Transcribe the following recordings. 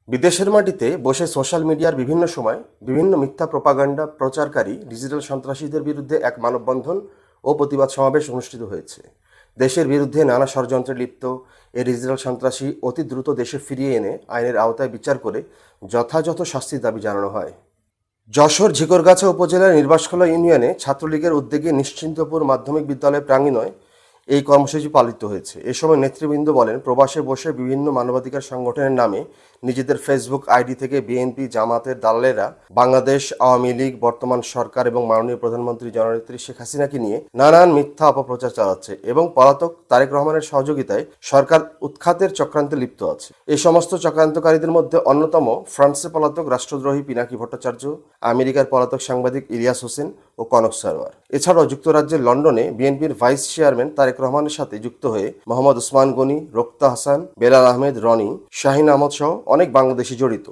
বিদেশের মাটিতে বসে সোশ্যাল মিডিয়ার বিভিন্ন সময় বিভিন্ন মিথ্যা প্রোপাগান্ডা প্রচারকারী ডিজিটাল সন্ত্রাসীদের বিরুদ্ধে এক মানববন্ধন ও প্রতিবাদ সমাবেশ অনুষ্ঠিত হয়েছে। দেশের বিরুদ্ধে নানা ষড়যন্ত্রে লিপ্ত এই ডিজিটাল সন্ত্রাসী অতি দ্রুত দেশে ফিরিয়ে এনে আইনের আওতায় বিচার করে যথাযথ শাস্তির দাবি জানানো হয়। যশোর ঝিকরগাছা উপজেলার নির্বাসখোলা ইউনিয়নে ছাত্রলীগের উদ্যোগে নিশ্চিন্তপুর মাধ্যমিক বিদ্যালয় প্রাঙ্গণে এই কর্মসূচি পালিত হয়েছে। এ সময় নেতৃবৃন্দ বলেন, প্রবাসে বসে বিভিন্ন মানবাধিকার সংগঠনের নামে নিজেদের ফেসবুক আইডি থেকে বিএনপি জামাতের দালালেরা বাংলাদেশ আওয়ামী লীগ, বর্তমান সরকার এবং মাননীয় প্রধানমন্ত্রী জননেত্রী শেখ হাসিনাকে নিয়ে নানান মিথ্যা অপপ্রচার চালাচ্ছে এবং পলাতক তারেক রহমানের সহযোগিতায় সরকার উৎখাতের চক্রান্তে লিপ্ত আছে। এই সমস্ত চক্রান্তকারীদের মধ্যে অন্যতম ফ্রান্সে পলাতক রাষ্ট্রদ্রোহী পিনাকি ভট্টাচার্য, আমেরিকার পলাতক সাংবাদিক ইলিয়াস হোসেন ও কনক সারোয়ার। এছাড়াও যুক্তরাজ্যের লন্ডনে বিএনপির ভাইস চেয়ারম্যান তারেক রহমানের সাথে যুক্ত হয়ে মোহাম্মদ ওসমান গনি, রোক্তা হাসান, বেলাল আহমেদ রনি, শাহিন আহমদ সহ অনেক বাংলাদেশি জড়িত।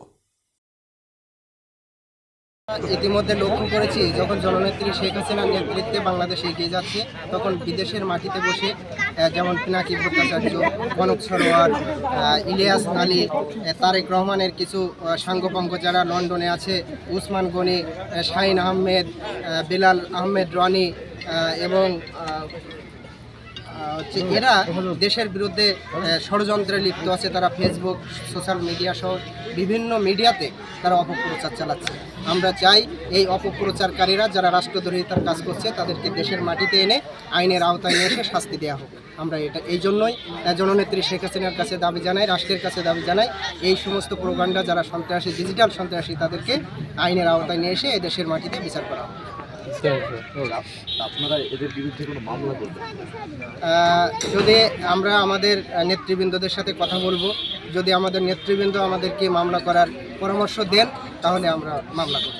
ইতিমধ্যে লক্ষ্য করেছি, যখন জননেত্রী শেখ হাসিনার নেতৃত্বে বাংলাদেশ এগিয়ে যাচ্ছে, তখন বিদেশের মাটিতে বসে যেমন পিনাকি ভট্টাচার্য, কনক সরোয়ার, ইলিয়াস আলী, তারেক রহমানের কিছু সাঙ্গপাঙ্গ যারা লন্ডনে আছে, উসমান গনি, শাহিন আহমেদ, বেলাল আহমেদ রনি এবং এরা দেশের বিরুদ্ধে ষড়যন্ত্রে লিপ্ত আছে। তারা ফেসবুক, সোশ্যাল মিডিয়া সহ বিভিন্ন মিডিয়াতে তারা অপপ্রচার চালাচ্ছে। আমরা চাই এই অপপ্রচারকারীরা যারা রাষ্ট্রদ্রোহিতার কাজ করছে তাদেরকে দেশের মাটিতে এনে আইনের আওতায় নিয়ে এসে শাস্তি দেওয়া হোক। আমরা এই জন্যই জননেত্রী শেখ হাসিনার কাছে দাবি জানাই, রাষ্ট্রের কাছে দাবি জানাই, এই সমস্ত প্রোপাগান্ডা যারা সন্ত্রাসী, ডিজিটাল সন্ত্রাসী, তাদেরকে আইনের আওতায় নিয়ে এসে এই দেশের মাটিতে বিচার করা হোক। আপনারা এদের বিরুদ্ধে কোনো মামলা করবেন? যদি আমরা আমাদের নেতৃবৃন্দদের সাথে কথা বলবো, যদি আমাদের নেতৃবৃন্দ আমাদেরকে মামলা করার পরামর্শ দেন তাহলে আমরা মামলা করব।